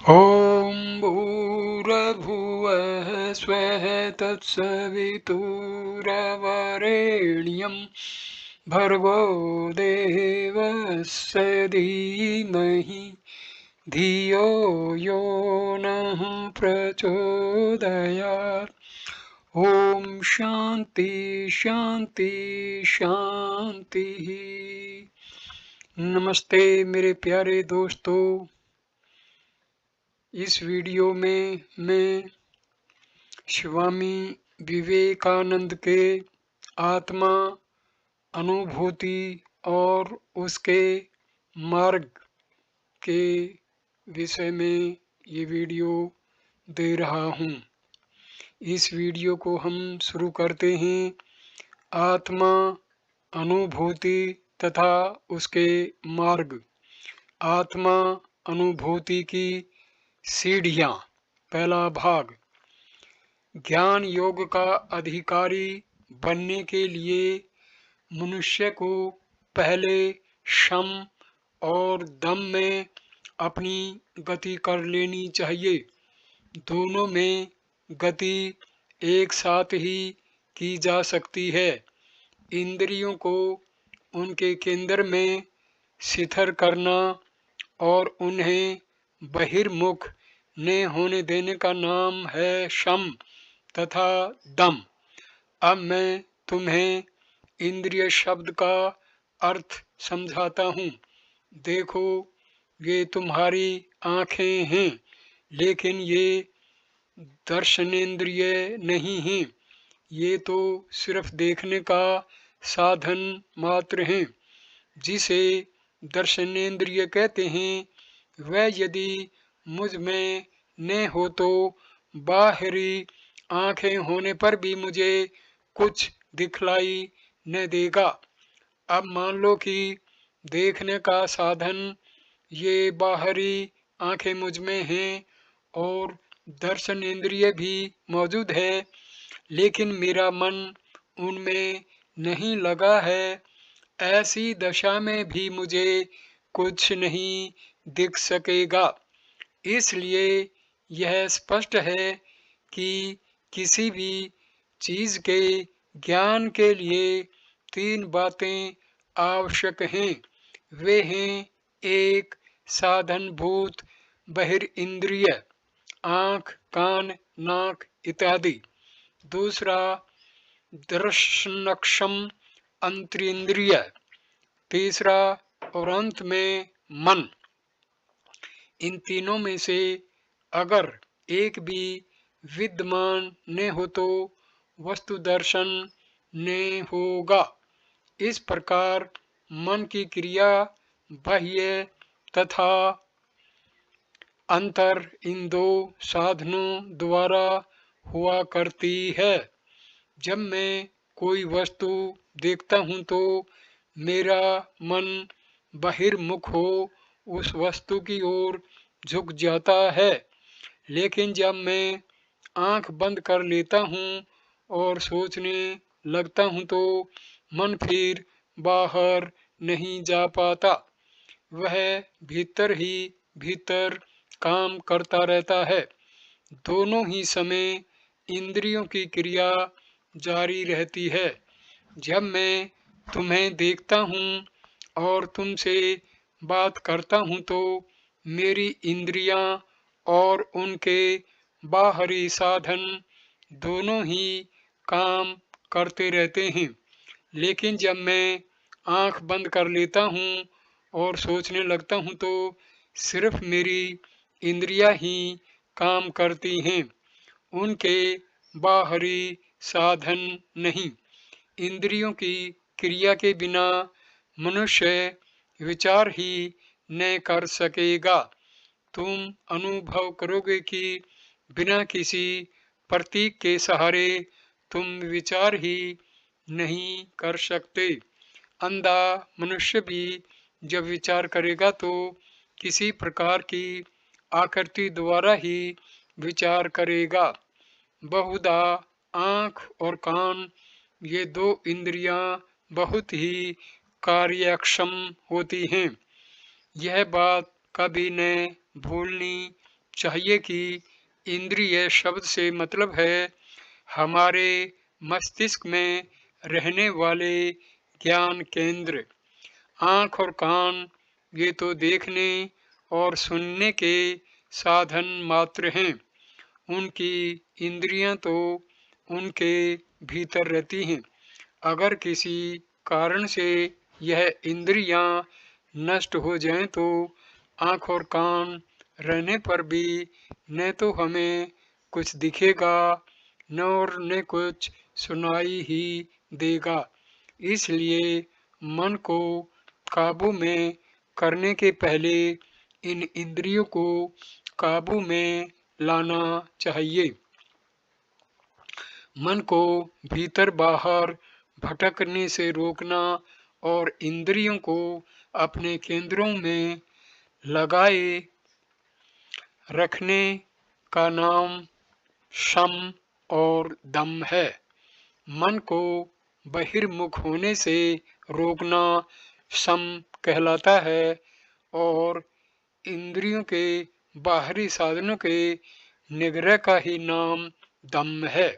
ॐ भूर्भुवः स्वः तत्सवितुर्वरेण्यं भर्गो देवस्य धीमहि धियो यो नः प्रचोदयात्। ओम शांति शांति शांति। नमस्ते मेरे प्यारे दोस्तों, इस वीडियो में मैं स्वामी विवेकानंद के आत्मा, अनुभूति और उसके मार्ग के विषय में ये वीडियो दे रहा हूँ। इस वीडियो को हम शुरू करते हैं आत्मा, अनुभूति तथा उसके मार्ग। आत्मा अनुभूति की सीढ़ियाँ। पहला भाग। ज्ञान योग का अधिकारी बनने के लिए मनुष्य को पहले शम और दम में अपनी गति कर लेनी चाहिए। दोनों में गति एक साथ ही की जा सकती है। इंद्रियों को उनके केंद्र में शिथिल करना और उन्हें बहिर्मुख न होने देने का नाम है शम तथा दम। अब मैं तुम्हें इंद्रिय शब्द का अर्थ समझाता हूँ। देखो, ये तुम्हारी आँखें हैं, लेकिन ये दर्शनेंद्रिय नहीं हैं। ये तो सिर्फ देखने का साधन मात्र हैं। जिसे दर्शनेंद्रिय कहते हैं, वह यदि मुझ में न हो तो बाहरी आंखें होने पर भी मुझे कुछ दिखलाई न देगा। अब मान लो कि देखने का साधन ये बाहरी आंखें मुझ में हैं और दर्शन इंद्रिय भी मौजूद है, लेकिन मेरा मन उनमें नहीं लगा है। ऐसी दशा में भी मुझे कुछ नहीं दिख सकेगा। इसलिए यह स्पष्ट है कि किसी भी चीज के ज्ञान के लिए तीन बातें आवश्यक हैं। वे हैं, एक, साधनभूत बहिर्इंद्रिय, आँख, कान, नाक इत्यादि। दूसरा, दर्शनक्षम अंतरिंद्रिय। तीसरा और अंत में मन। इन तीनों में से अगर एक भी विद्यमान न हो तो वस्तु दर्शन न होगा। इस प्रकार मन की क्रिया बाह्य तथा अंतर इन दो साधनों द्वारा हुआ करती है। जब मैं कोई वस्तु देखता हूँ तो मेरा मन बहिर्मुख हो उस वस्तु की ओर झुक जाता है, लेकिन जब मैं आंख बंद कर लेता हूँ और सोचने लगता हूँ तो मन फिर बाहर नहीं जा पाता। वह भीतर ही भीतर काम करता रहता है। दोनों ही समय इंद्रियों की क्रिया जारी रहती है। जब मैं तुम्हें देखता हूँ और तुमसे बात करता हूँ तो मेरी इंद्रियां और उनके बाहरी साधन दोनों ही काम करते रहते हैं, लेकिन जब मैं आंख बंद कर लेता हूँ और सोचने लगता हूँ तो सिर्फ मेरी इंद्रियां ही काम करती हैं, उनके बाहरी साधन नहीं। इंद्रियों की क्रिया के बिना मनुष्य विचार ही न कर सकेगा। तुम अनुभव करोगे कि बिना किसी प्रतीक के सहारे तुम विचार ही नहीं कर सकते। अंधा मनुष्य भी जब विचार करेगा तो किसी प्रकार की आकृति द्वारा ही विचार करेगा। बहुधा आँख और कान, ये दो इंद्रियां बहुत ही कार्यक्षम होती हैं। यह बात कभी न भूलनी चाहिए कि इंद्रिय शब्द से मतलब है हमारे मस्तिष्क में रहने वाले ज्ञान केंद्र। आँख और कान ये तो देखने और सुनने के साधन मात्र हैं। उनकी इंद्रियां तो उनके भीतर रहती हैं। अगर किसी कारण से यह इंद्रियां नष्ट हो जाएं तो आँख और कान रहने पर भी न तो हमें कुछ दिखेगा न और न कुछ सुनाई ही देगा। इसलिए मन को काबू में करने के पहले इन इंद्रियों को काबू में लाना चाहिए। मन को भीतर बाहर भटकने से रोकना और इंद्रियों को अपने केंद्रों में लगाए रखने का नाम शम और दम है। मन को बहिर्मुख होने से रोकना शम कहलाता है और इंद्रियों के बाहरी साधनों के निग्रह का ही नाम दम है।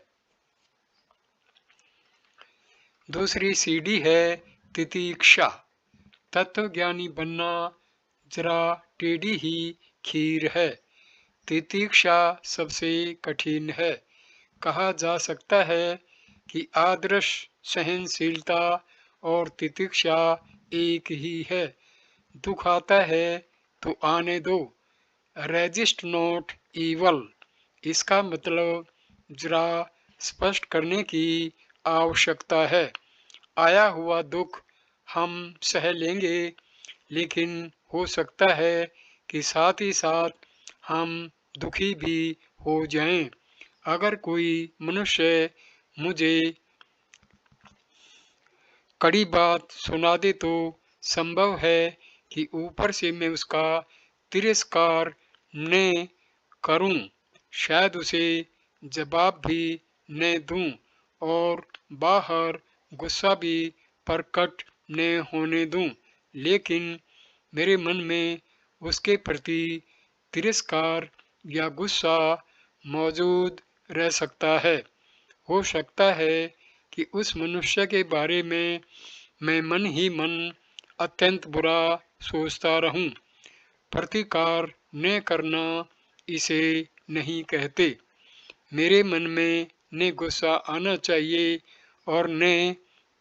दूसरी सीढ़ी है तितीक्षा। तत्वज्ञानी बनना जरा टेढ़ी ही खीर है। तितीक्षा सबसे कठिन है। कहा जा सकता है कि आदर्श सहनशीलता और तितीक्षा एक ही है। दुख आता है तो आने दो, रेजिस्ट नॉट ईवल। इसका मतलब जरा स्पष्ट करने की आवश्यकता है। आया हुआ दुख हम सह लेंगे, लेकिन हो सकता है कि साथ ही साथ हम दुखी भी हो जाएं। अगर कोई मनुष्य मुझे कड़ी बात सुना दे तो संभव है कि ऊपर से मैं उसका तिरस्कार न करूं, शायद उसे जवाब भी न दूं और बाहर गुस्सा भी प्रकट न होने दूं, लेकिन मेरे मन में उसके प्रति तिरस्कार या गुस्सा मौजूद रह सकता है। हो सकता है कि उस मनुष्य के बारे में मैं मन ही मन अत्यंत बुरा सोचता रहूं। प्रतिकार न करना इसे नहीं कहते। मेरे मन में न गुस्सा आना चाहिए और न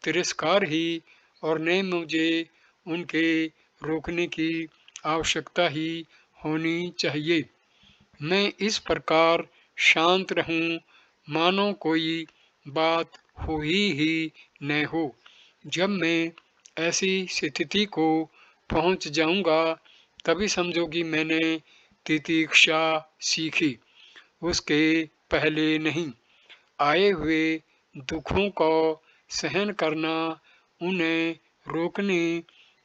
तिरस्कार ही, और न मुझे उनके रोकने की आवश्यकता ही होनी चाहिए। मैं इस प्रकार शांत रहूं मानो कोई बात हुई ही न हो। जब मैं ऐसी स्थिति को पहुंच जाऊंगा तभी समझो कि मैंने तितीक्षा सीखी, उसके पहले नहीं। आए हुए दुखों को सहन करना, उन्हें रोकने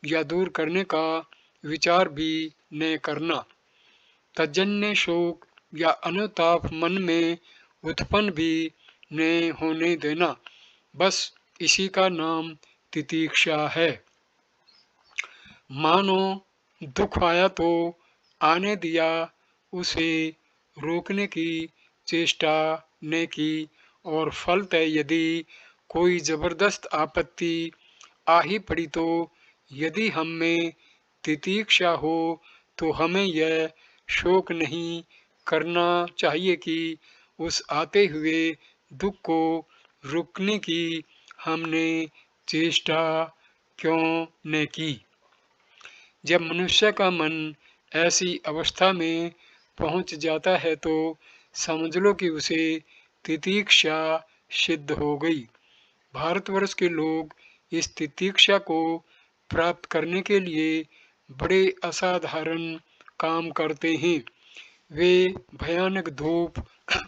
या दूर करने का विचार भी न करना, तजन्य शोक या अनुताप मन में उत्पन्न भी न होने देना, बस इसी का नाम तितीक्षा है। मानो दुख आया तो आने दिया, उसे रोकने की चेष्टा न की, और फलतः यदि कोई जबरदस्त आपत्ति आ ही पड़ी तो यदि हम में तितीक्षा हो तो हमें यह शोक नहीं करना चाहिए कि उस आते हुए दुख को रोकने की हमने चेष्टा क्यों न की। जब मनुष्य का मन ऐसी अवस्था में पहुंच जाता है तो समझ लो कि उसे तितीक्षा सिद्ध हो गई। भारतवर्ष के लोग इस तितीक्षा को प्राप्त करने के लिए बड़े असाधारण काम करते हैं। वे भयानक धूप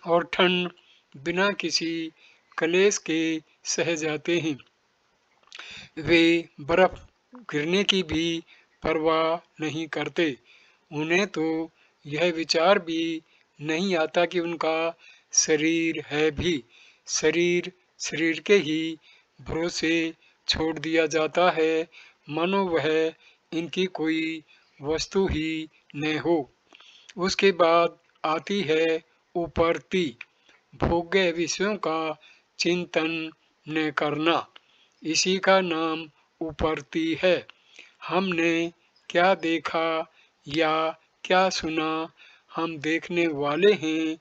और ठंड बिना किसी क्लेश के सह जाते हैं। वे बर्फ गिरने की भी परवाह नहीं करते। उन्हें तो यह विचार भी नहीं आता कि उनका शरीर है भी। शरीर के ही भरोसे छोड़ दिया जाता है, मानो वह इनकी कोई वस्तु ही न हो। उसके बाद आती है उपरती। भोग्य विषयों का चिंतन न करना, इसी का नाम उपरती है। हमने क्या देखा या क्या सुना, हम देखने वाले हैं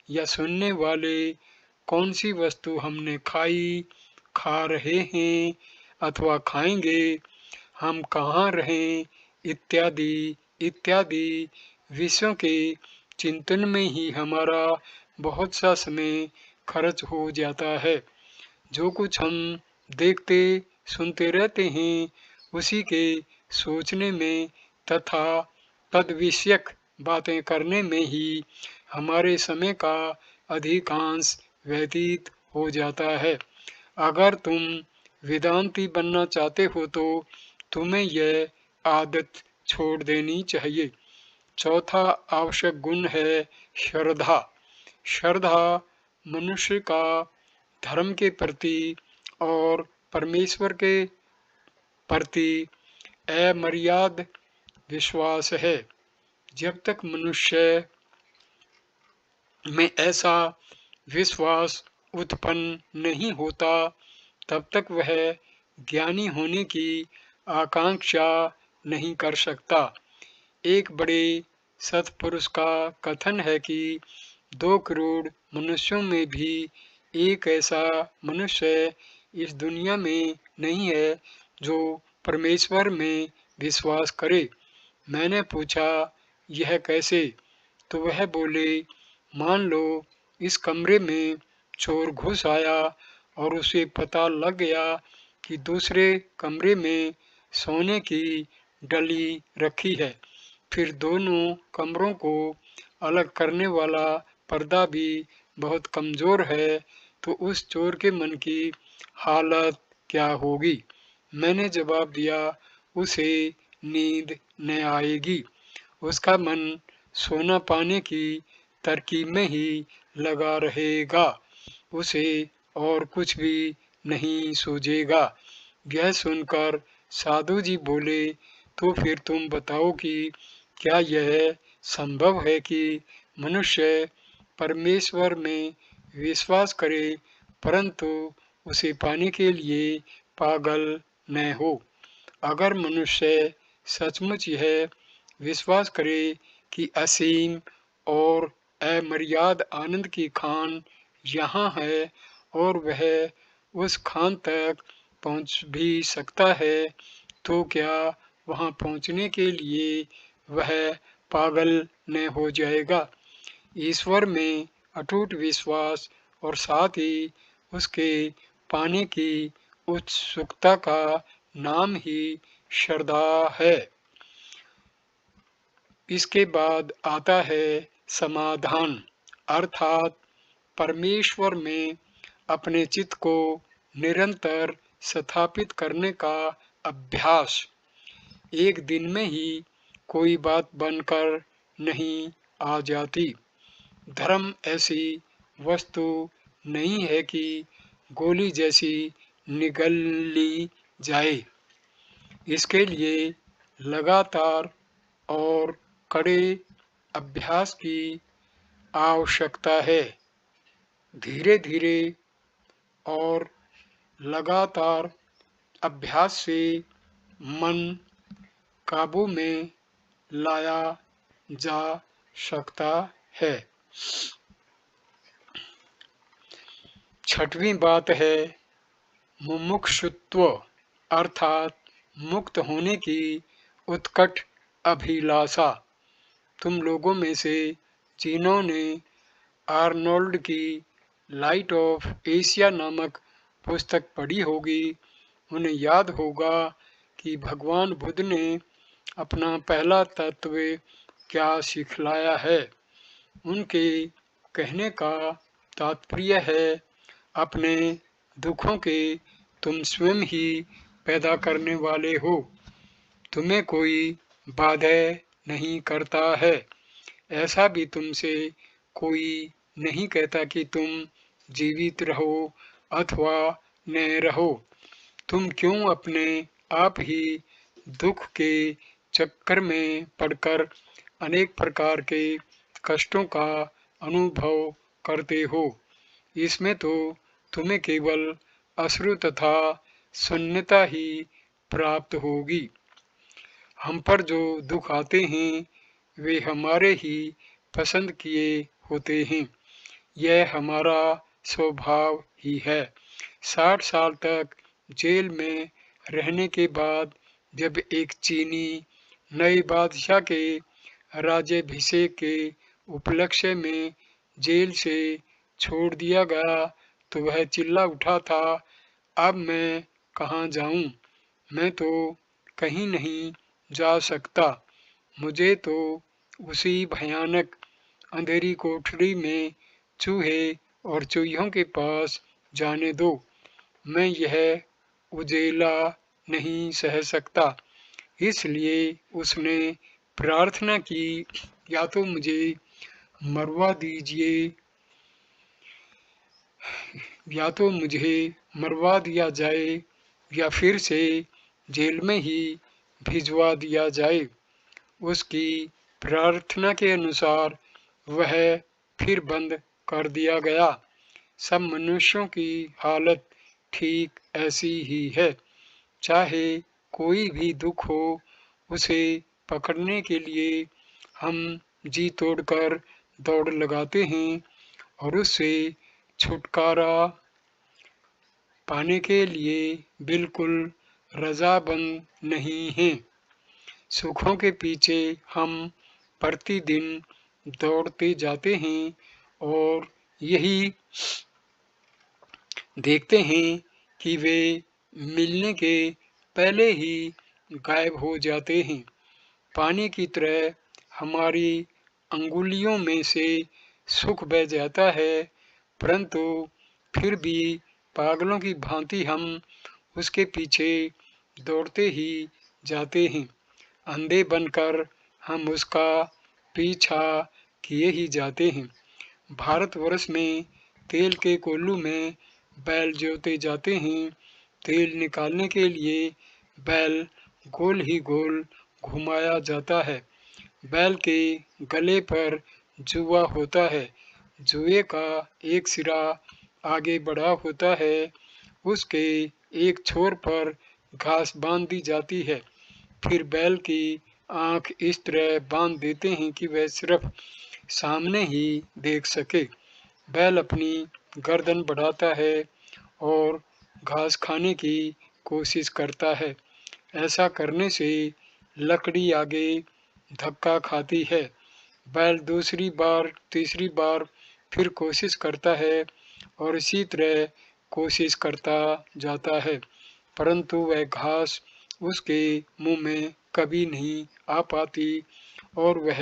या सुनने वाले, कौन सी वस्तु हमने खाई, खा रहे हैं अथवा खाएंगे, हम कहाँ रहें, इत्यादि इत्यादि विषयों के चिंतन में ही हमारा बहुत सा समय खर्च हो जाता है। जो कुछ हम देखते सुनते रहते हैं, उसी के सोचने में तथा तद विषयक बातें करने में ही हमारे समय का अधिकांश व्यतीत हो जाता है। अगर तुम वेदांती बनना चाहते हो तो तुम्हें यह आदत छोड़ देनी चाहिए। चौथा आवश्यक गुण है श्रद्धा। श्रद्धा मनुष्य का धर्म के प्रति और परमेश्वर के प्रति अमर्याद विश्वास है। जब तक मनुष्य में ऐसा विश्वास उत्पन्न नहीं होता, तब तक वह ज्ञानी होने की आकांक्षा नहीं कर सकता। एक बड़े सत्पुरुष का कथन है कि 2 करोड़ मनुष्यों में भी एक ऐसा मनुष्य इस दुनिया में नहीं है जो परमेश्वर में विश्वास करे। मैंने पूछा, यह कैसे? तो वह बोले, मान लो इस कमरे में चोर घुस आया और उसे पता लग गया कि दूसरे कमरे में सोने की डली रखी है। फिर दोनों कमरों को अलग करने वाला पर्दा भी बहुत कमज़ोर है, तो उस चोर के मन की हालत क्या होगी? मैंने जवाब दिया, उसे नींद न आएगी। उसका मन सोना पाने की तरकीब में ही लगा रहेगा, उसे और कुछ भी नहीं सूझेगा। यह सुनकर साधु जी बोले, तो फिर तुम बताओ कि क्या यह संभव है कि मनुष्य परमेश्वर में विश्वास करे परंतु उसे पाने के लिए पागल न हो? अगर मनुष्य सचमुच यह विश्वास करे कि असीम और अमर्याद आनंद की खान यहाँ है और वह उस खान तक पहुँच भी सकता है, तो क्या वहाँ पहुँचने के लिए वह पागल न हो जाएगा? ईश्वर में अटूट विश्वास और साथ ही उसके पाने की उत्सुकता का नाम ही श्रद्धा है। इसके बाद आता है समाधान, अर्थात परमेश्वर में अपने चित्त को निरंतर स्थापित करने का अभ्यास। एक दिन में ही कोई बात बनकर नहीं आ जाती। धर्म ऐसी वस्तु नहीं है कि गोली जैसी निगल ली जाए। इसके लिए लगातार और कड़े अभ्यास की आवश्यकता है। धीरे धीरे और लगातार अभ्यास से मन काबू में लाया जा सकता है। छठवीं बात है मुमुक्षुत्व, अर्थात मुक्त होने की उत्कट अभिलाषा। तुम लोगों में से जिन्होंने आर्नोल्ड की लाइट ऑफ एशिया नामक पुस्तक पढ़ी होगी, उन्हें याद होगा कि भगवान बुद्ध ने अपना पहला तत्व क्या सिखलाया है। उनके कहने का तात्पर्य है, अपने दुखों के तुम स्वयं ही पैदा करने वाले हो, तुम्हें कोई बाधा नहीं करता है। ऐसा भी तुमसे कोई नहीं कहता कि तुम जीवित रहो अथवा न रहो। तुम क्यों अपने आप ही दुख के चक्कर में पड़कर अनेक प्रकार के कष्टों का अनुभव करते हो। इसमें तो तुम्हें केवल अश्रु तथा शून्यता ही प्राप्त होगी। हम पर जो दुख आते हैं वे हमारे ही पसंद किए होते हैं। यह हमारा स्वभाव ही है। 60 साल तक जेल में रहने के बाद जब एक चीनी नए बादशाह के राज्याभिषेक के उपलक्ष्य में जेल से छोड़ दिया गया तो वह चिल्ला उठा था, अब मैं कहाँ जाऊं? मैं तो कहीं नहीं जा सकता। मुझे तो उसी भयानक अंधेरी कोठरी में चूहे और चूहियों के पास जाने दो। मैं यह उजेला नहीं सह सकता। इसलिए उसने प्रार्थना की, या तो मुझे मरवा दीजिए, या तो मुझे मरवा दिया जाए या फिर से जेल में ही भिजवा दिया जाए। उसकी प्रार्थना के अनुसार वह फिर बंद कर दिया गया। सब मनुष्यों की हालत ठीक ऐसी ही है। चाहे कोई भी दुख हो, उसे पकड़ने के लिए हम जी तोड़कर दौड़ लगाते हैं और उससे छुटकारा पाने के लिए बिल्कुल रजामंद नहीं हैं। सुखों के पीछे हम प्रतिदिन दौड़ते जाते हैं और यही देखते हैं कि वे मिलने के पहले ही गायब हो जाते हैं। पानी की तरह हमारी अंगुलियों में से सुख बह जाता है, परंतु फिर भी पागलों की भांति हम उसके पीछे दौड़ते ही जाते हैं। अंधे बनकर हम उसका पीछा किए ही जाते हैं। भारतवर्ष में तेल के कोल्हू में बैल जोते जाते हैं। तेल निकालने के लिए बैल गोल ही गोल घुमाया जाता है। बैल के गले पर जुआ होता है। जुए का एक सिरा आगे बढ़ा होता है। उसके एक छोर पर घास बांध दी जाती है। फिर बैल की आंख इस तरह बांध देते हैं कि वह सिर्फ सामने ही देख सके। बैल अपनी गर्दन बढ़ाता है और घास खाने की कोशिश करता है। ऐसा करने से लकड़ी आगे धक्का खाती है। बैल दूसरी बार, तीसरी बार फिर कोशिश करता है और इसी तरह कोशिश करता जाता है, परंतु वह घास उसके मुंह में कभी नहीं आ पाती और वह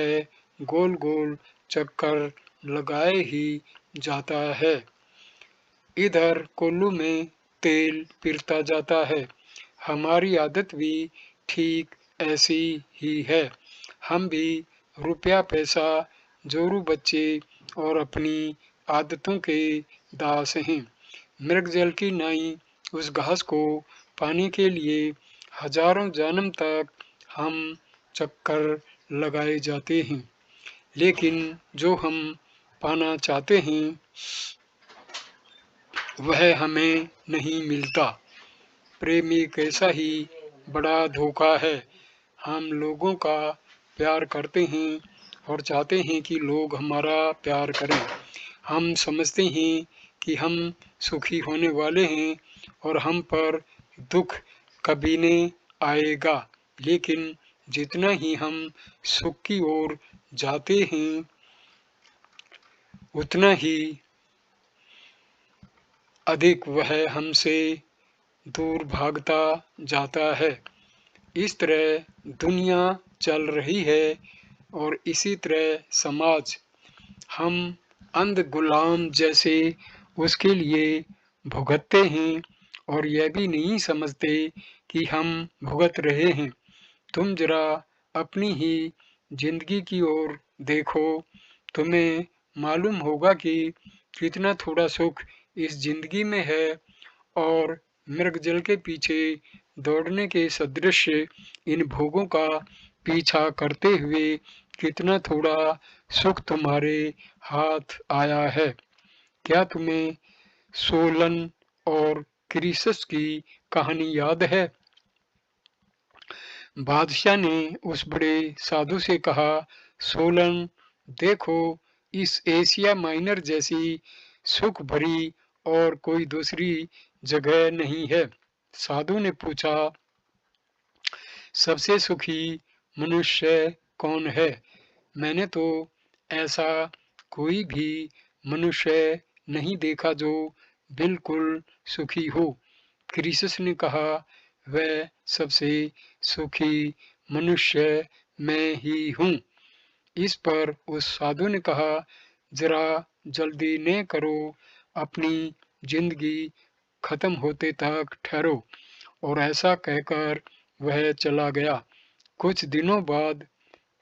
गोल गोल चक्कर लगाए ही जाता है। इधर कोल्हू में तेल पिरता जाता है। हमारी आदत भी ठीक ऐसी ही है। हम भी रुपया पैसा, जोरू बच्चे और अपनी आदतों के दास हैं। मृग जल की नाई उस घास को पाने के लिए हजारों जन्म तक हम चक्कर लगाए जाते हैं, लेकिन जो हम पाना चाहते हैं वह हमें नहीं मिलता। प्रेम एक ऐसा ही बड़ा धोखा है। हम लोगों का प्यार करते हैं और चाहते हैं कि लोग हमारा प्यार करें। हम समझते हैं कि हम सुखी होने वाले हैं और हम पर दुख कभी नहीं आएगा, लेकिन जितना ही हम सुख की ओर जाते हैं उतना ही अधिक वह हमसे दूर भागता जाता है। इस तरह दुनिया चल रही है और इसी तरह समाज। हम अंध गुलाम जैसे उसके लिए भुगतते हैं और यह भी नहीं समझते कि हम भुगत रहे हैं। तुम जरा अपनी ही जिंदगी की ओर देखो, तुम्हें मालूम होगा कि कितना थोड़ा सुख इस जिंदगी में है और मृग जल के पीछे दौड़ने के सदृश इन भोगों का पीछा करते हुए कितना थोड़ा सुख तुम्हारे हाथ आया है। क्या तुम्हें सोलन और क्रीसस की कहानी याद है? बादशाह ने उस बड़े साधु से कहा, सोलन, देखो, इस एशिया माइनर जैसी सुख भरी और कोई दूसरी जगह नहीं है। साधु ने पूछा, सबसे सुखी मनुष्य कौन है? मैंने तो ऐसा कोई भी मनुष्य नहीं देखा जो बिल्कुल सुखी हो। क्रीसस ने कहा, वह सबसे सुखी मनुष्य मैं ही हूँ। इस पर उस साधु ने कहा, जरा जल्दी न करो, अपनी जिंदगी खत्म होते तक ठहरो। और ऐसा कहकर वह चला गया। कुछ दिनों बाद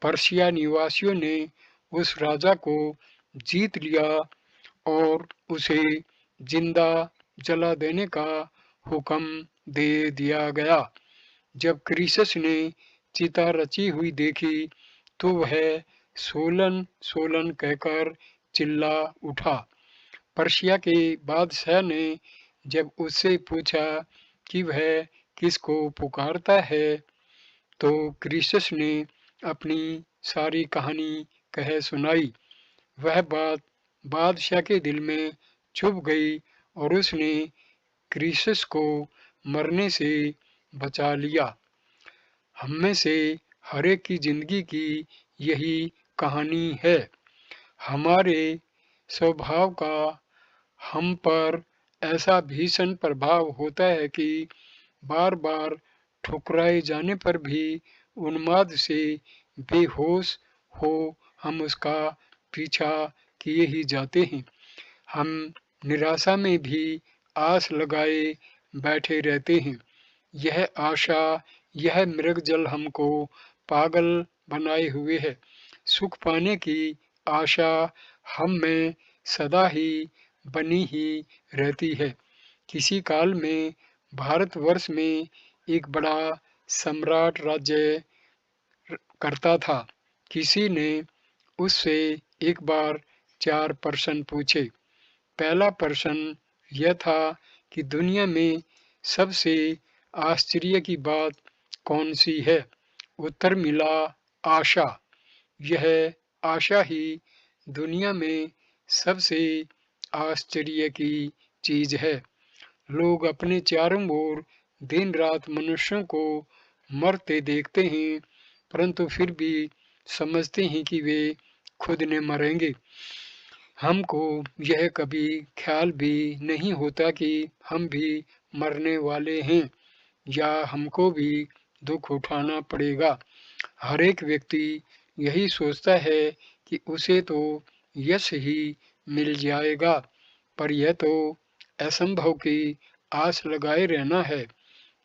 पर्शिया निवासियों ने उस राजा को जीत लिया और उसे जिंदा जला देने का हुक्म दे दिया गया। जब क्रीसस ने चिता रची हुई देखी तो वह सोलन सोलन कहकर चिल्ला उठा। पर्शिया के बादशाह ने जब उससे पूछा कि वह किसको पुकारता है, तो क्रीसस ने अपनी सारी कहानी कह सुनाई। वह बात बादशाह के दिल में चुभ गई और उसने क्रीसस को मरने से बचा लिया। हममें से हर एक की जिंदगी की यही कहानी है। हमारे स्वभाव का हम पर ऐसा भीषण प्रभाव होता है कि बार बार ठुकराए जाने पर भी उन्माद से बेहोश हो हम उसका पीछा किए ही जाते हैं। हम निराशा में भी आस लगाए बैठे रहते हैं। यह आशा, यह मृगजल हमको पागल बनाए हुए है। सुख पाने की आशा हम में सदा ही बनी ही रहती है। किसी काल में भारतवर्ष में एक बड़ा सम्राट राज्य करता था। किसी ने उससे एक बार 4 प्रश्न पूछे। पहला प्रश्न यह था कि दुनिया में सबसे आश्चर्य की बात कौन सी है? उत्तर मिला, आशा। यह आशा ही दुनिया में सबसे आश्चर्य की चीज है। लोग अपने चारों ओर दिन रात मनुष्यों को मरते देखते हैं, परंतु फिर भी समझते हैं कि वे खुद ने मरेंगे। हमको यह कभी ख्याल भी नहीं होता कि हम भी मरने वाले हैं या हमको भी दुख उठाना पड़ेगा। हर एक व्यक्ति यही सोचता है कि उसे तो यश ही मिल जाएगा, पर यह तो असंभव की आस लगाए रहना है।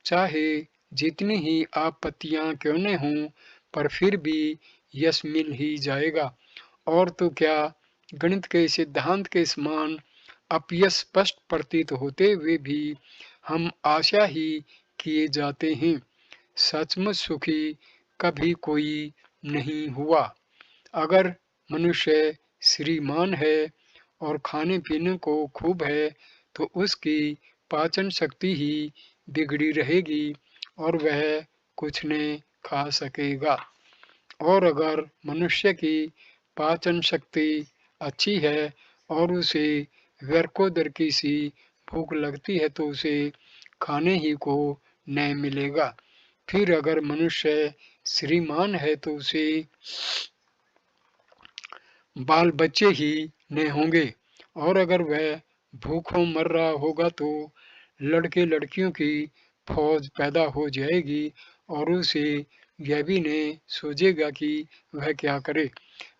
चाहे जितनी ही आपत्तियां क्यों न हों, पर फिर भी यश मिल ही जाएगा। और तो क्या, गणित के सिद्धांत के समान अपयश स्पष्ट प्रतीत होते हुए भी हम आशा ही किए जाते हैं। सचमुच सुखी कभी कोई नहीं हुआ। अगर मनुष्य श्रीमान है और खाने पीने को खूब है, तो उसकी पाचन शक्ति ही बिगड़ी रहेगी और वह कुछ नहीं खा सकेगा। और अगर मनुष्य की पाचन शक्ति अच्छी है और उसे व्यर्कोदर की सी भूख लगती है, तो उसे खाने ही को नहीं मिलेगा। फिर अगर मनुष्य श्रीमान है तो उसे बाल बच्चे ही नहीं होंगे, और अगर वह भूखों मर रहा होगा तो लड़के लड़कियों की फौज पैदा हो जाएगी और उसे यह भी नहीं सोचेगा कि वह क्या करे।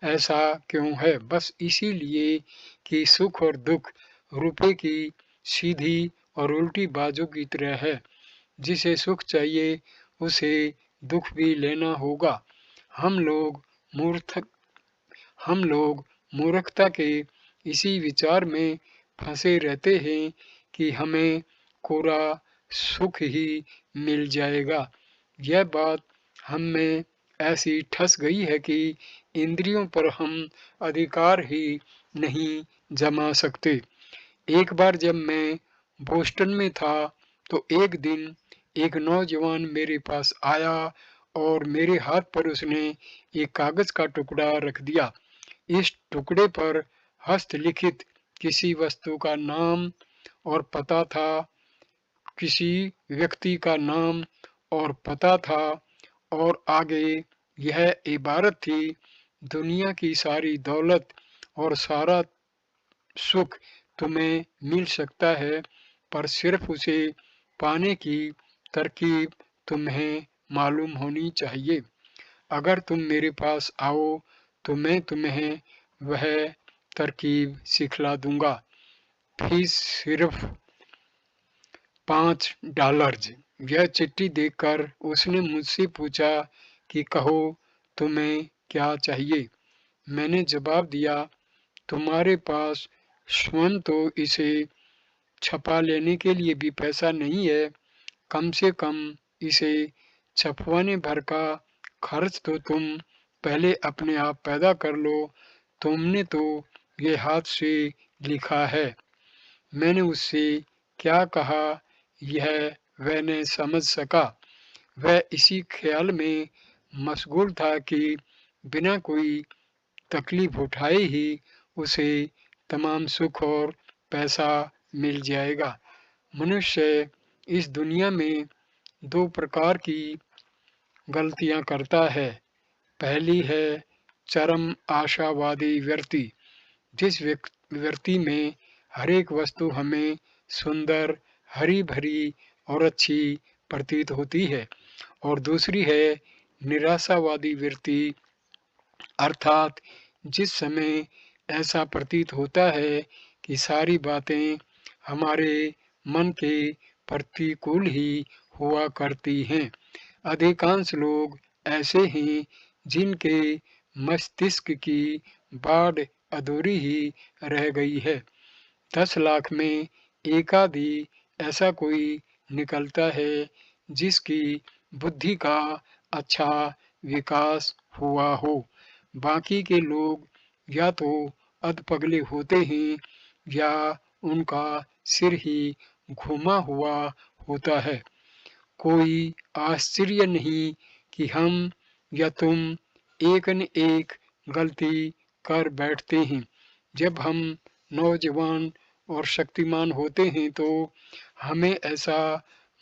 ऐसा क्यों है? बस इसीलिए कि सुख और दुख रुपए की सीधी और उल्टी बाजू की तरह है। जिसे सुख चाहिए उसे दुख भी लेना होगा। हम लोग मूर्ख हम लोग मूर्खता के इसी विचार में फंसे रहते हैं कि हमें कोरा सुख ही मिल जाएगा। यह बात हम में ऐसी ठस गई है कि इंद्रियों पर हम अधिकार ही नहीं जमा सकते। एक बार जब मैं बोस्टन में था तो एक दिन एक नौजवान मेरे पास आया और मेरे हाथ पर उसने एक कागज का टुकड़ा रख दिया। इस टुकड़े पर हस्तलिखित किसी वस्तु का नाम और पता था, किसी व्यक्ति का नाम और पता था, और आगे यह इबारत थी, दुनिया की सारी दौलत और सारा सुख तुम्हें मिल सकता है, पर सिर्फ उसे पाने की तरकीब तुम्हें मालूम होनी चाहिए। अगर तुम मेरे पास आओ तो मैं तुम्हें वह तरकीब सिखला दूंगा। फीस सिर्फ $5। यह चिट्ठी देखकर उसने मुझसे पूछा कि कहो तुम्हें क्या चाहिए। मैंने जवाब दिया, तुम्हारे पास स्वयं तो इसे छपा लेने के लिए भी पैसा नहीं है, कम से कम इसे छपवाने भर का खर्च तो तुम पहले अपने आप पैदा कर लो। तुमने तो ये हाथ से लिखा है। मैंने उससे क्या कहा यह वह न समझ सका। वह इसी ख्याल में मशगूल था कि बिना कोई तकलीफ उठाए ही उसे तमाम सुख और पैसा मिल जाएगा। मनुष्य इस दुनिया में दो प्रकार की गलतियां करता है। पहली है चरम आशावादी व्यक्ति, जिस व्यक्ति में हर एक वस्तु हमें सुंदर, हरी भरी और अच्छी प्रतीत होती है। और दूसरी है निराशावादी व्यक्ति, अर्थात जिस समय ऐसा प्रतीत होता है कि सारी बातें हमारे मन के प्रतिकूल ही हुआ करती हैं। अधिकांश लोग ऐसे हैं जिनके मस्तिष्क की बाढ़ अधूरी ही रह गई है। 10 लाख में एक आधी ऐसा कोई निकलता है जिसकी बुद्धि का अच्छा विकास हुआ हो। बाकी के लोग या तो अधपगले होते हैं या उनका सिर ही घुमा हुआ होता है। कोई आश्चर्य नहीं कि हम या तुम एक न एक गलती कर बैठते हैं। जब हम नौजवान और शक्तिमान होते हैं तो हमें ऐसा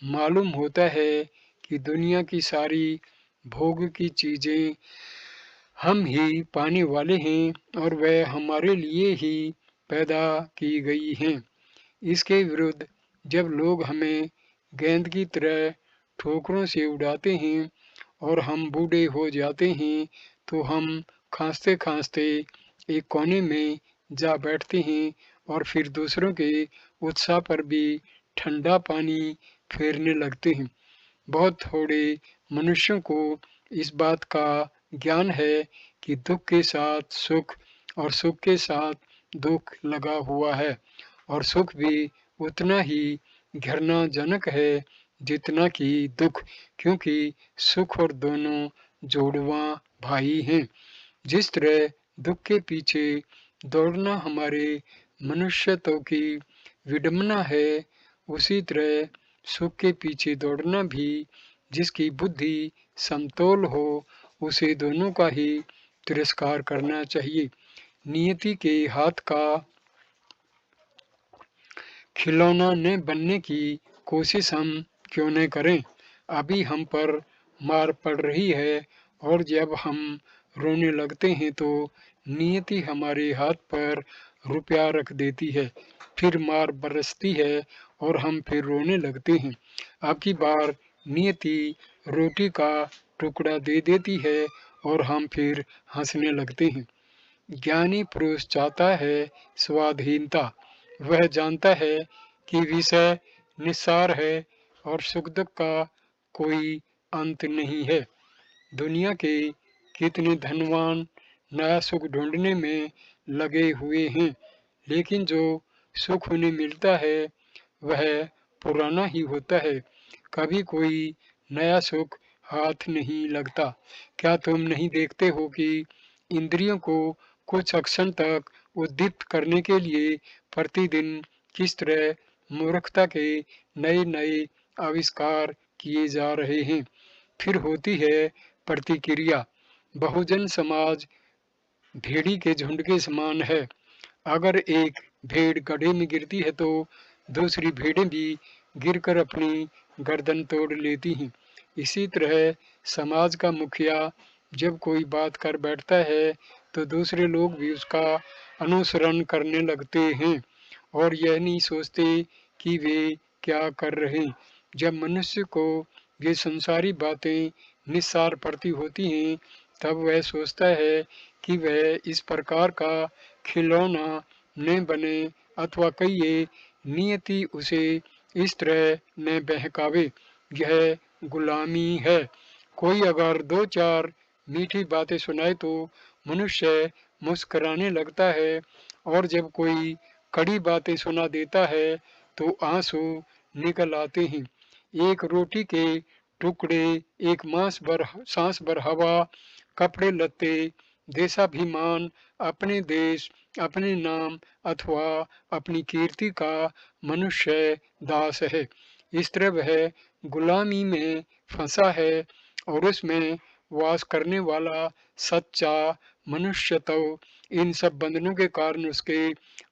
मालूम होता है कि दुनिया की सारी भोग की चीजें हम ही पाने वाले हैं और वह हमारे लिए ही पैदा की गई हैं। इसके विरुद्ध जब लोग हमें गेंद की तरह ठोकरों से उड़ाते हैं और हम बूढ़े हो जाते हैं तो हम खांसते खांसते एक कोने में जा बैठते हैं और फिर दूसरों के उत्साह पर भी ठंडा पानी फेरने लगते हैं। बहुत थोड़े मनुष्यों को इस बात का ज्ञान है कि दुख के साथ सुख और सुख के साथ दुख लगा हुआ है, और सुख भी उतना ही घृणाजनक है जितना कि दुख, क्योंकि सुख और दोनों जोड़वा भाई हैं। जिस तरह दुख के पीछे दौड़ना हमारे मनुष्यत्व की विडंबना है, उसी तरह सुख के पीछे दौड़ना भी जिसकी बुद्धि समतोल हो, उसे दोनों का ही तिरस्कार करना चाहिए। नियति के हाथ का खिलौना न बनने की कोशिश हम क्यों न करें। अभी हम पर मार पड़ रही है और जब हम रोने लगते हैं तो नियति हमारे हाथ पर रुपया रख देती है, फिर मार बरसती है और हम फिर रोने लगते हैं। अब की बार नियति रोटी का टुकड़ा दे देती है और हम फिर हंसने लगते हैं। ज्ञानी पुरुष चाहता है स्वाधीनता। वह जानता है कि विषय निस्सार है और सुख दुख का कोई अंत नहीं है। दुनिया के कितने धनवान नया सुख ढूंढने में लगे हुए हैं, लेकिन जो सुख उन्हें मिलता है वह पुराना ही होता है। कभी कोई नया सुख हाथ नहीं लगता। क्या तुम नहीं देखते हो कि इंद्रियों को कुछ क्षण तक उद्दीप्त करने के लिए प्रतिदिन किस तरह मूर्खता के नए नए आविष्कार किए जा रहे हैं। फिर होती है प्रतिक्रिया। बहुजन समाज भेड़ी के झुंड के समान है। अगर एक भेड़ गड्ढे में गिरती है तो दूसरी भेड़ें भी गिरकर अपनी गर्दन तोड़ लेती हैं। इसी तरह समाज का मुखिया जब कोई बात कर बैठता है तो दूसरे लोग भी उसका अनुसरण करने लगते हैं और यह नहीं सोचते कि वे क्या कर रहे हैं। जब मनुष्य को ये संसारी बातें निस्सार पड़ती होती हैं तब वह सोचता है कि वह इस प्रकार का खिलौना न बने अथवा कहिए नियति उसे इस तरह न बहकावे। यह गुलामी है। कोई अगर दो चार मीठी बातें सुनाए तो मनुष्य मुस्कुराने लगता है और जब कोई कड़ी बातें सुना देता है तो आंसू निकल आते हैं। एक रोटी के टुकड़े, एक सांस भर हवा, कपड़े लत्ते, देशाभिमान, अपने देश, अपने नाम अथवा अपनी कीर्ति का मनुष्य दास है। इस तरह वह गुलामी में फंसा है और उसमें वास करने वाला सच्चा मनुष्य तो इन सब बंधनों के कारण उसके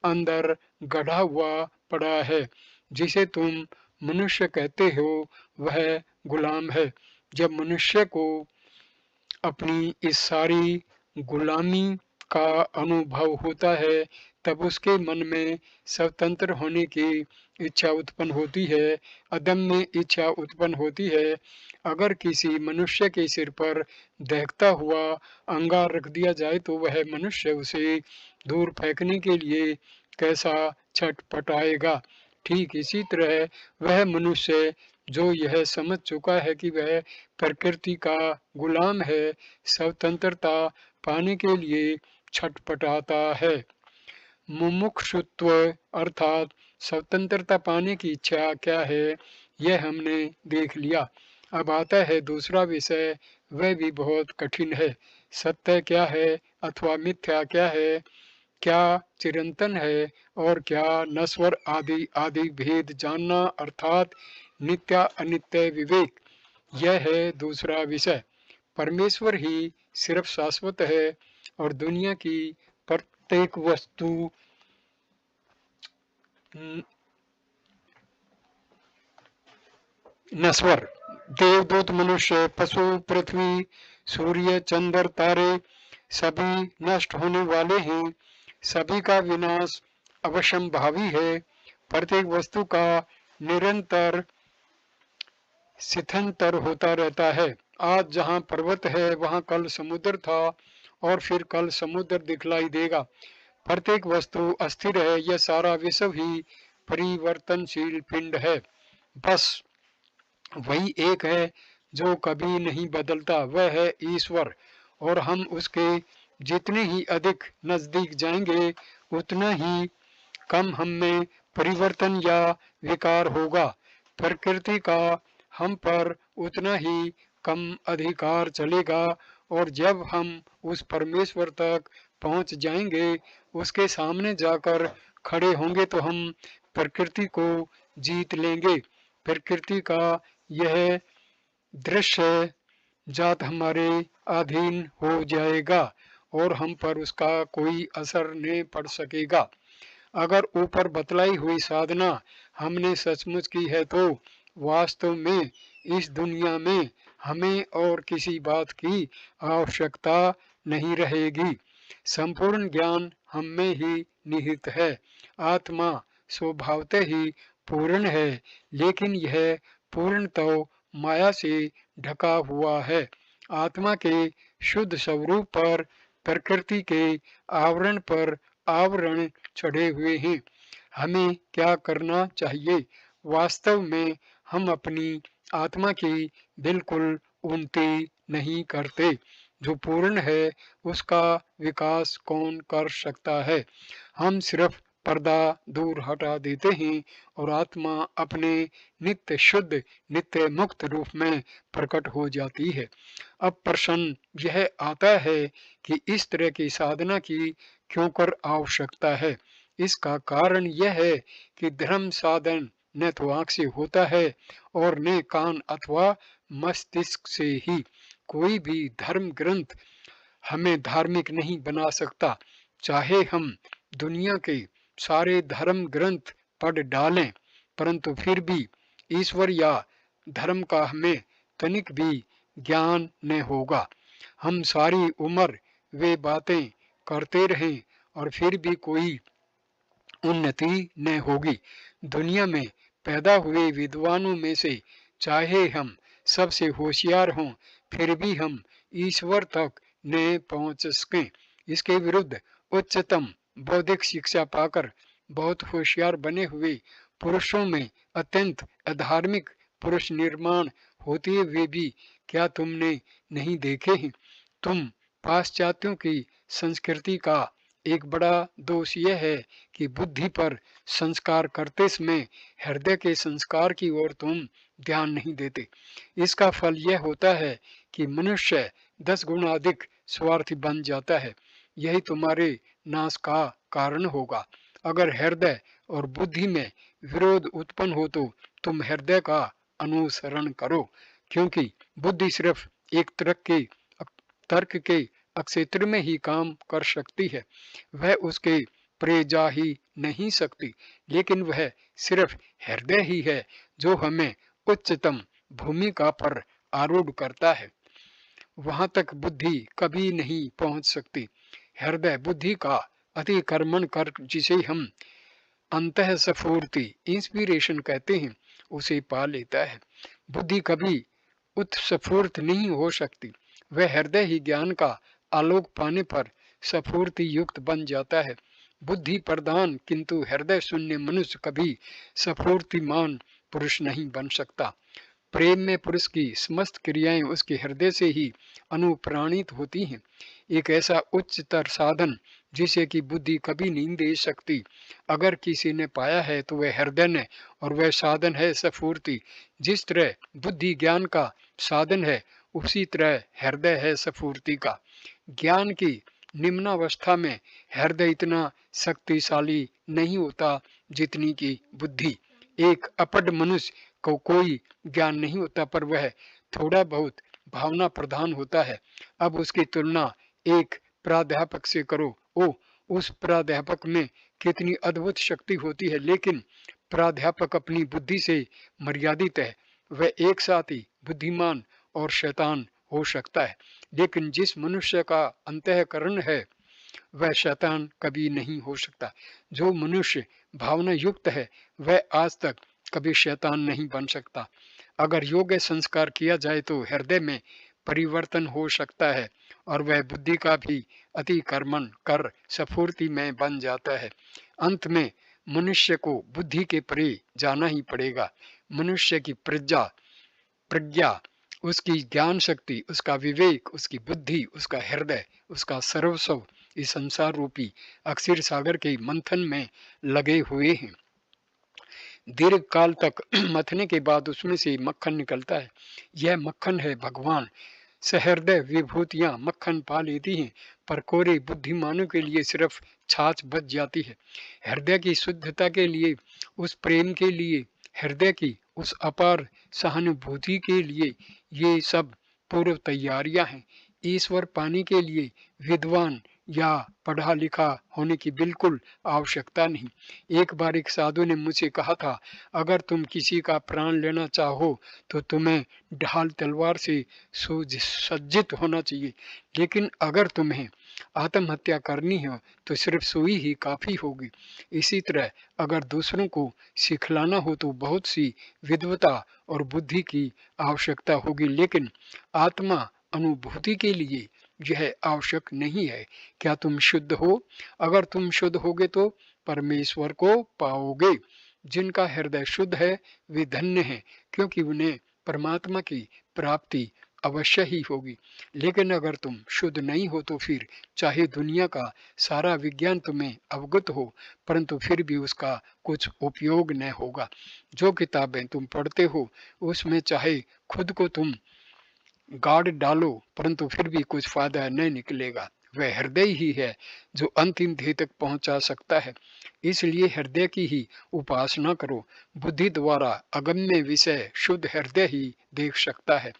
अंदर गढ़ा हुआ पड़ा है। जिसे तुम मनुष्य कहते हो वह गुलाम है। जब मनुष्य को अपनी इस सारी गुलामी का अनुभव होता है तब उसके मन में स्वतंत्र होने की इच्छा उत्पन्न होती है, अदम्य इच्छा उत्पन्न होती है। अगर किसी मनुष्य के सिर पर दहकता हुआ अंगार रख दिया जाए तो वह मनुष्य उसे दूर फेंकने के लिए कैसा छटपटाएगा। ठीक इसी तरह वह मनुष्य जो यह समझ चुका है कि वह प्रकृति का गुलाम है, स्वतंत्रता पाने के लिए छटपटाता है। मुमुक्षुत्व अर्थात स्वतंत्रता पाने की इच्छा क्या है, यह हमने देख लिया। अब आता है दूसरा विषय, वह भी बहुत कठिन है। सत्य क्या है अथवा मिथ्या क्या है, क्या चिरंतन है और क्या नश्वर आदि आदि भेद जानना अर्थात नित्य अनित्य विवेक, यह है दूसरा विषय। परमेश्वर ही सिर्फ शाश्वत है और दुनिया की प्रत्येक वस्तु नश्वर। देवदूत, मनुष्य, पशु, पृथ्वी, सूर्य, चंद्र, तारे सभी नष्ट होने वाले हैं। सभी का विनाश अवश्यंभावी है। प्रत्येक वस्तु का निरंतर शिथंतर होता रहता है। आज जहाँ पर्वत है वहाँ कल समुद्र था और फिर कल समुद्र दिखलाई देगा। प्रत्येक वस्तु अस्थिर है। यह सारा विश्व ही परिवर्तनशील पिंड है। बस वही एक है जो कभी नहीं बदलता, वह है ईश्वर। और हम उसके जितने ही अधिक नजदीक जाएंगे उतना ही कम हम में परिवर्तन या विकार होगा। प्रकृति का हम पर उतना ही कम अधिकार चलेगा और जब हम उस परमेश्वर तक पहुंच जाएंगे, उसके सामने जाकर खड़े होंगे तो हम प्रकृति को जीत लेंगे। प्रकृति का यह दृश्य जात हमारे अधीन हो जाएगा और हम पर उसका कोई असर नहीं पड़ सकेगा। अगर ऊपर बतलाई हुई साधना हमने सचमुच की है तो वास्तव में इस दुनिया में हमें और किसी बात की आवश्यकता नहीं रहेगी। संपूर्ण ज्ञान हम में ही निहित है। आत्मा स्वभावतः ही पूर्ण है, लेकिन यह पूर्ण तो माया से ढका हुआ है। आत्मा के शुद्ध स्वरूप पर प्रकृति के आवरण पर आवरण चढ़े हुए हैं। हमें क्या करना चाहिए? वास्तव में हम अपनी आत्मा की बिल्कुल उन्नति नहीं करते। जो पूर्ण है उसका विकास कौन कर सकता है? हम सिर्फ पर्दा दूर हटा देते हैं और आत्मा अपने नित्य शुद्ध नित्य मुक्त रूप में प्रकट हो जाती है। अब प्रश्न यह आता है कि इस तरह की साधना की क्यों कर आवश्यकता है। इसका कारण यह है कि धर्म साधन न तो आंख से होता है और न कान अथवा मस्तिष्क से ही। कोई भी धर्म ग्रंथ हमें धार्मिक नहीं बना सकता। चाहे हम दुनिया के सारे धर्म ग्रंथ पढ़ डालें, परंतु फिर भी ईश्वर या धर्म का हमें तनिक भी ज्ञान न होगा। हम सारी उम्र वे बातें करते रहें और फिर भी कोई उन्नति न होगी। दुनिया में पैदा हुए विद्वानों में से चाहे हम सबसे होशियार हों, फिर भी हम ईश्वर तक न पहुंच सकें। इसके विरुद्ध उच्चतम बौद्धिक शिक्षा पाकर बहुत होशियार बने हुए पुरुषों में अत्यंत अधार्मिक पुरुष निर्माण होते हुए भी क्या तुमने नहीं देखे हैं? तुम पाश्चात्यों की संस्कृति का एक बड़ा दोष यह है कि बुद्धि पर संस्कार करते समय हृदय के संस्कार की ओर तुम ध्यान नहीं देते। इसका फल यह होता है कि मनुष्य 10 गुना अधिक स्वार्थी बन जाता है। यही तुम्हारे नाश का कारण होगा। अगर हृदय और बुद्धि में विरोध उत्पन्न हो तो तुम हृदय का अनुसरण करो, क्योंकि बुद्धि सिर्फ एक तर्क के क्षेत्र में ही काम कर सकती है। वह उसके परे जा ही नहीं सकती, लेकिन वह सिर्फ हृदय ही है जो हमें उच्चतम भूमिका पर आरूढ़ करता है। वहां तक बुद्धि कभी नहीं पहुंच सकती। हृदय बुद्धि का अतिक्रमण कर, जिसे हम अंतः स्फूर्ति इंस्पिरेशन कहते हैं, उसे पा लेता है। बुद्धि कभी उत्स्फूर्त नहीं हो सकती। वह हृदय ही ज्ञान का आलोक पाने पर स्फूर्ति युक्त बन जाता है। बुद्धि प्रधान किंतु हृदय शून्य मनुष्य कभी स्फूर्तिमान पुरुष नहीं बन सकता। प्रेम में पुरुष की समस्त क्रियाएं उसके हृदय से ही अनुप्राणित होती हैं। एक ऐसा उच्चतर साधन जिसे कि बुद्धि कभी नहीं दे सकती, अगर किसी ने पाया है तो वह हृदय ने, और वह साधन है स्फूर्ति। जिस तरह बुद्धि ज्ञान का साधन है, उसी तरह हृदय है स्फूर्ति का। ज्ञान की निम्नावस्था में हृदय इतना शक्तिशाली नहीं होता जितनी की बुद्धि। एक अपढ़ मनुष्य को कोई ज्ञान नहीं होता, पर वह थोड़ा बहुत भावना प्रधान होता है। अब उसकी तुलना एक प्राध्यापक से करो। उस प्राध्यापक में कितनी अद्भुत शक्ति होती है, लेकिन प्राध्यापक अपनी बुद्धि से मर्यादित है। वह एक साथ ही बुद्धिमान और शैतान हो सकता है, लेकिन जिस मनुष्य का अंतःकरण है वह शैतान कभी नहीं हो सकता। जो मनुष्य भावना युक्त है वह आज तक कभी शैतान नहीं बन सकता। अगर योग्य संस्कार किया जाए तो हृदय में परिवर्तन हो सकता है और वह बुद्धि का भी अतिक्रमण कर स्फूर्ति में बन जाता है। अंत में मनुष्य को बुद्धि के परे जाना ही पड़ेगा। मनुष्य की प्रज्ञा, उसकी ज्ञान शक्ति, उसका विवेक, उसकी बुद्धि, उसका हृदय, उसका सर्वस्व इस संसार रूपी अक्षीर सागर के मंथन में लगे हुए हैं। दीर्घ काल तक मथने के बाद उसमें से मक्खन निकलता है। यह मक्खन है भगवान। सहृदय विभूतियां मक्खन पा लेती हैं, पर कोरे बुद्धिमानों के लिए सिर्फ छाछ बच जाती है। हृदय की शुद्धता के लिए, उस प्रेम के लिए, हृदय की उस अपार सहानुभूति के लिए ये सब पूर्व तैयारियां हैं। ईश्वर पाने के लिए विद्वान या पढ़ा लिखा होने की बिल्कुल आवश्यकता नहीं। एक बार एक साधु ने मुझे कहा था, अगर तुम किसी का प्राण लेना चाहो तो तुम्हें ढाल तलवार से सुसज्जित होना चाहिए, लेकिन अगर तुम्हें आत्महत्या करनी हो तो सिर्फ सुई ही काफी होगी। इसी तरह अगर दूसरों को सिखलाना हो तो बहुत सी विद्वता और बुद्धि की आवश्यकता होगी, लेकिन आत्मा अनुभूति के लिए यह आवश्यक नहीं है। क्या तुम शुद्ध हो? अगर तुम शुद्ध होगे तो परमेश्वर को पाओगे। जिनका हृदय शुद्ध है वे धन्य हैं, क्योंकि उन्हें परमात्मा की प्राप्ति अवश्य ही होगी। लेकिन अगर तुम शुद्ध नहीं हो तो फिर चाहे दुनिया का सारा विज्ञान तुम्हें अवगत हो, परंतु फिर भी उसका कुछ उपयोग न होगा। जो किताबें तुम पढ़ते हो उसमें चाहे खुद को तुम गाड़ डालो, परंतु फिर भी कुछ फायदा न निकलेगा। वह हृदय ही है जो अंतिम ध्येय तक पहुंचा सकता है। इसलिए हृदय की ही उपासना करो। बुद्धि द्वारा अगम्य विषय शुद्ध हृदय ही देख सकता है,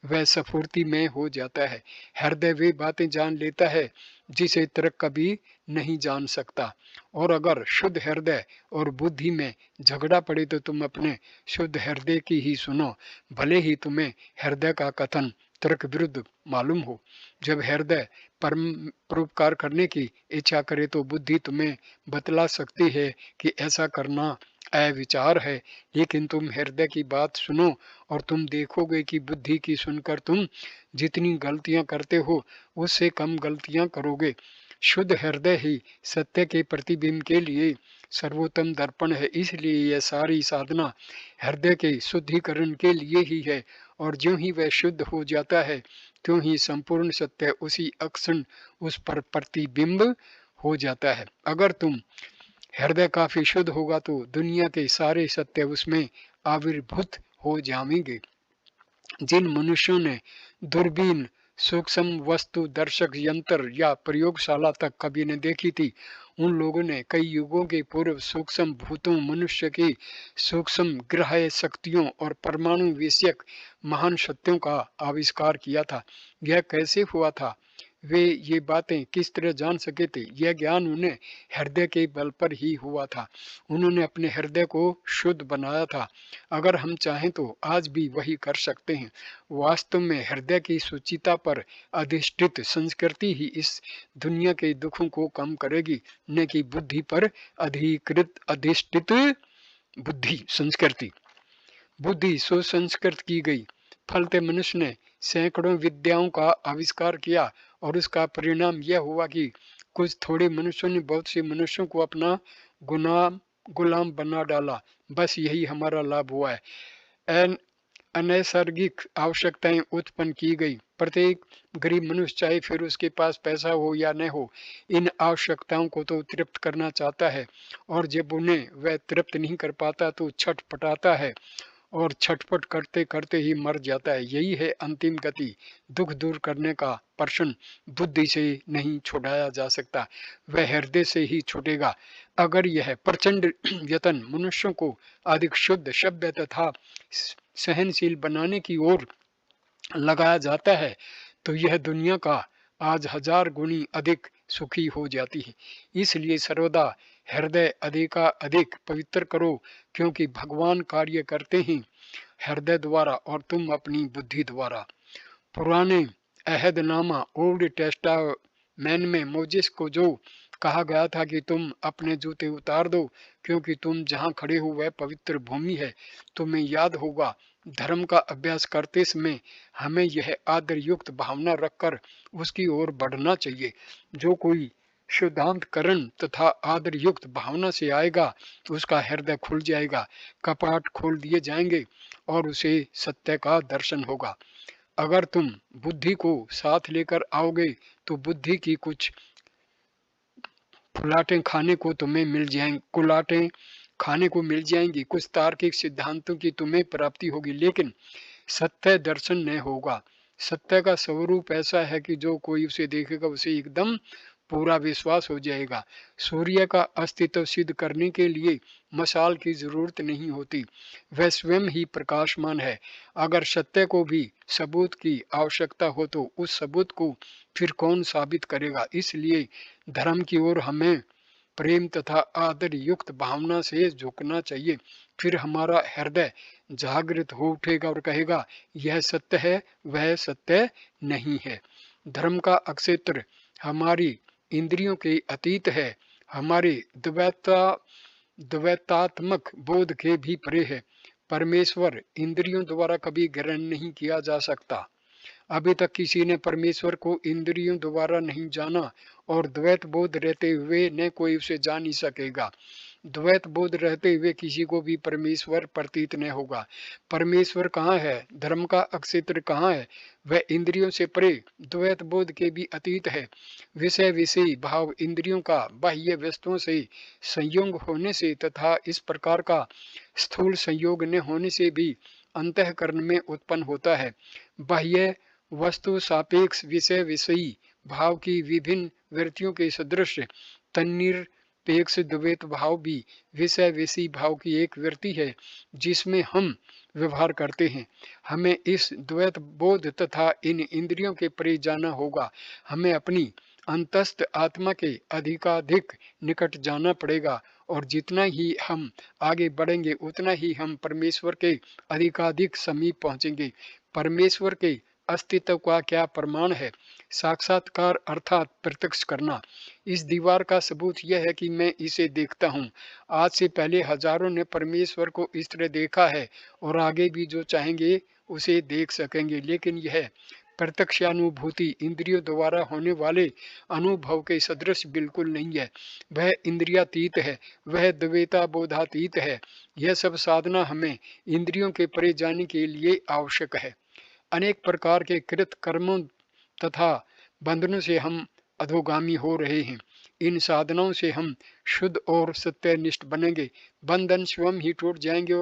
वह स्फूर्ति में हो जाता है। हृदय वे बातें जान लेता है जिसे तर्क कभी नहीं जान सकता। और अगर शुद्ध हृदय और बुद्धि में झगड़ा पड़े तो तुम अपने शुद्ध हृदय की ही सुनो, भले ही तुम्हें हृदय का कथन तर्क विरुद्ध मालूम हो। जब हृदय परम परोपकार करने की इच्छा करे तो बुद्धि तुम्हें बतला सकती है कि ऐसा करना अविचार है, लेकिन तुम हृदय की बात सुनो और तुम देखोगे कि बुद्धि की सुनकर तुम जितनी गलतियां करते हो उससे कम गलतियां करोगे। शुद्ध हृदय ही सत्य के प्रतिबिंब के लिए सर्वोत्तम दर्पण है। इसलिए यह सारी साधना हृदय के शुद्धिकरण के लिए ही है, और ज्यों ही वह शुद्ध हो जाता है त्यों ही संपूर्ण सत्य उसी अक्षण उस पर प्रतिबिंब हो जाता है। अगर तुम हृदय काफी शुद्ध होगा तो दुनिया के सारे सत्य उसमें आविर्भूत हो जाएंगे। जिन मनुष्यों ने दूरबीन, सूक्ष्म वस्तु दर्शक यंत्र या प्रयोगशाला तक कभी न देखी थी, उन लोगों ने कई युगों के पूर्व सूक्ष्म भूतों, मनुष्य की सूक्ष्म ग्रह शक्तियों और परमाणु विषयक महान सत्यों का आविष्कार किया था। यह कैसे हुआ था, वे ये बातें किस तरह जान सके थे? यह ज्ञान उन्हें हृदय के बल पर ही हुआ था। उन्होंने अपने हृदय को शुद्ध बनाया था। अगर हम चाहें तो आज भी वही कर सकते हैं। वास्तव में हृदय की शुचिता पर अधिष्ठित संस्कृति ही इस दुनिया के दुखों को कम करेगी, न कि बुद्धि पर अधिष्ठित बुद्धि संस्कृति। बुद्धि सुसंस्कृत की गई, फलते मनुष्य ने सैकड़ों विद्याओं का आविष्कार किया और उसका परिणाम यह हुआ कि कुछ थोड़े मनुष्यों ने बहुत से मनुष्यों को अपना गुलाम बना डाला। बस यही हमारा लाभ हुआ है। अनैसर्गिक आवश्यकताएं उत्पन्न की गई। प्रत्येक गरीब मनुष्य, चाहे फिर उसके पास पैसा हो या न हो, इन आवश्यकताओं को तो तृप्त करना चाहता है, और जब उन्हें वह तृप्त नहीं कर पाता तो छटपटाता है और छटपट करते करते ही मर जाता है। यही है अंतिम गति। दुख दूर करने का प्रश्न बुद्धि से नहीं छुड़ाया जा सकता, वह हृदय से ही छूटेगा। अगर यह प्रचंड यत्न मनुष्यों को अधिक शुद्ध, सभ्य तथा सहनशील बनाने की ओर लगाया जाता है तो यह दुनिया का आज 1000 गुनी अधिक सुखी हो जाती है। इसलिए सर्वदा हृदय अधिक पवित्र करो, क्योंकि भगवान कार्य करते हैं हृदय द्वारा और तुम अपनी बुद्धि द्वारा। पुराने अहदनामा ओल्ड टेस्टामेंट में मोजिस को जो कहा गया था कि तुम अपने जूते उतार दो क्योंकि तुम जहाँ खड़े हो वह पवित्र भूमि है, तुम्हें याद होगा धर्म का अभ्यास करते समय हमें यह आदर युक्त भावना रखकर उसकी ओर बढ़ना चाहिए। जो कोई शुद्धांतकरण तथा आदर युक्त भावना से आएगा तो उसका हृदय खुल जाएगा, कपाट खोल दिए जाएंगे और उसे सत्य का दर्शन होगा। अगर तुम बुद्धि को साथ लेकर आओगे तो बुद्धि की कुछ कुलाटें खाने को तुम्हें मिल जाएंगी, कुलाटें खाने को मिल जाएंगी, कुछ तार्किक सिद्धांतों की तुम्हें प्राप्ति होगी, लेकिन सत्य दर्शन नहीं होगा। सत्य का स्वरूप ऐसा है कि जो कोई उसे देखेगा उसे एकदम पूरा विश्वास हो जाएगा। सूर्य का अस्तित्व सिद्ध करने के लिए मशाल की जरूरत नहीं होती, वह स्वयं ही प्रकाशमान है। अगर सत्य को भी सबूत की आवश्यकता हो तो उस सबूत को फिर कौन साबित करेगा? इसलिए धर्म की ओर हमें प्रेम तथा आदर युक्त भावना से झुकना चाहिए। फिर हमारा हृदय जागृत हो उठेगा और कहेगा यह सत्य है, वह सत्य नहीं है। धर्म का अक्षेत्र हमारी इंद्रियों के अतीत है, हमारे द्वैतात्मक बोध के भी परे है। परमेश्वर इंद्रियों द्वारा कभी ग्रहण नहीं किया जा सकता। अभी तक किसी ने परमेश्वर को इंद्रियों द्वारा नहीं जाना और द्वैत बोध रहते हुए न कोई उसे जान ही सकेगा। द्वैत बोध रहते हुए किसी को भी परमेश्वर प्रतीत न होगा। परमेश्वर कहाँ है? धर्म का अक्षेत्र कहाँ है? वह इंद्रियों से परे, द्वैत बोध के भी अतीत है। विषय विषयी भाव इंद्रियों का बाह्य वस्तुओं से संयोग होने से तथा इस प्रकार का स्थूल संयोग न होने से भी अंतःकरण में उत्पन्न होता है। बाह्य वस्तु सापेक्ष विषय विषयी भाव की विभिन्न वृत्तियों के सदृश तन्निरपेक्ष द्वैत भाव भी विषय विषयी भाव की एक वृत्ति है जिसमें हम व्यवहार करते हैं। हमें इस द्वैत बोध तथा इन इंद्रियों के परे जाना होगा। हमें अपनी अंतस्थ आत्मा के अधिकाधिक निकट जाना पड़ेगा और जितना ही हम आगे बढ़ेंगे उतना ही हम परमेश्वर के अधिकाधिक समीप पहुंचेंगे। परमेश्वर के अस्तित्व का क्या प्रमाण है? साक्षात्कार अर्थात प्रत्यक्ष करना। इस दीवार का सबूत यह है कि मैं इसे देखता हूँ। आज से पहले हजारों ने परमेश्वर को इस तरह देखा है और आगे भी जो चाहेंगे उसे देख सकेंगे, लेकिन यह प्रत्यक्षानुभूति इंद्रियों द्वारा होने वाले अनुभव के सदृश बिल्कुल नहीं है। वह इंद्रियातीत है, वह द्वैता बोधातीत है। यह सब साधना हमें इंद्रियों के परे जाने के लिए आवश्यक है। अनेक प्रकार के कृत कर्मों तथा बंधनों से हम अधोगामी हो रहे हैं। इन साधनाओं से हम शुद्ध और सत्यनिष्ठ बनेंगे। बंधन स्वयं ही टूट जाएंगे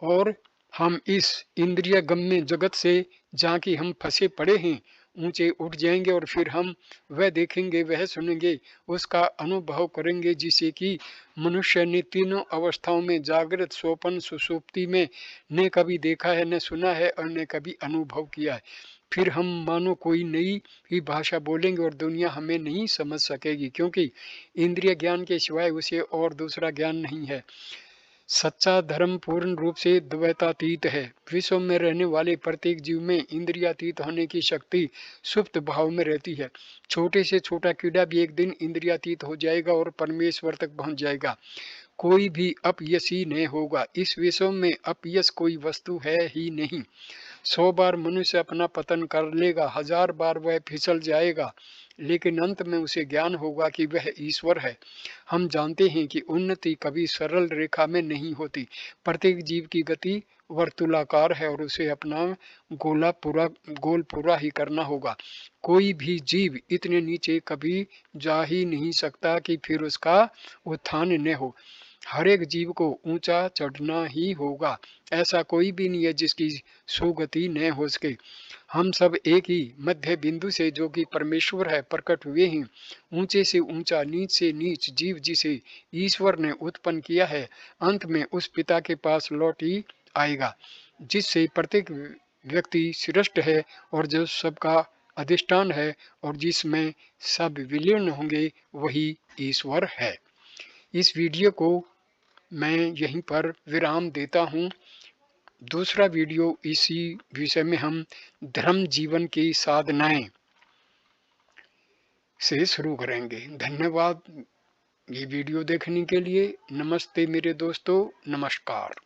और हम इस इंद्रिय गम्य जगत से जहाँ की हम फंसे पड़े हैं ऊंचे उठ जाएंगे और फिर हम वह देखेंगे, वह सुनेंगे, उसका अनुभव करेंगे जिसे कि मनुष्य ने तीनों अवस्थाओं में जागृत, स्वप्न, सुषुप्ति में न कभी देखा है, न सुना है और न कभी अनुभव किया है। फिर हम मानो कोई नई ही भाषा बोलेंगे और दुनिया हमें नहीं समझ सकेगी, क्योंकि इंद्रिय ज्ञान के सिवाय उसे और दूसरा ज्ञान नहीं है। सच्चा धर्म पूर्ण रूप से द्वैतातीत है। विश्व में रहने वाले प्रत्येक जीव में इंद्रियातीत होने की शक्ति सुप्त भाव में रहती है। छोटे से छोटा कीड़ा भी एक दिन इंद्रियातीत हो जाएगा और परमेश्वर तक पहुंच जाएगा। कोई भी अपयशी नहीं होगा। इस विश्व में अपयश कोई वस्तु है ही नहीं। 100 बार मनुष्य अपना पतन कर लेगा, 1000 बार वह फिसल जाएगा, लेकिन अंत में उसे ज्ञान होगा कि वह ईश्वर है। हम जानते हैं कि उन्नति कभी सरल रेखा में नहीं होती। प्रत्येक जीव की गति वर्तुलाकार है और उसे अपना गोल पूरा ही करना होगा। कोई भी जीव इतने नीचे कभी जा ही नहीं सकता कि फिर उसका उत्थान न हो। हर एक जीव को ऊंचा चढ़ना ही होगा। ऐसा कोई भी नहीं है जिसकी सुगति न हो सके। हम सब एक ही मध्य बिंदु से, जो कि परमेश्वर है, प्रकट हुए हैं। ऊंचे से ऊंचा, नीच से नीच जीव जिसे ईश्वर ने उत्पन्न किया है, अंत में उस पिता के पास लौट ही आएगा जिससे प्रत्येक व्यक्ति श्रेष्ठ है और जो सबका अधिष्ठान है और जिसमें सब विलीन होंगे वही ईश्वर है। इस वीडियो को मैं यहीं पर विराम देता हूँ। दूसरा वीडियो इसी विषय में हम धर्म जीवन की साधनाएं से शुरू करेंगे। धन्यवाद ये वीडियो देखने के लिए। नमस्ते मेरे दोस्तों, नमस्कार।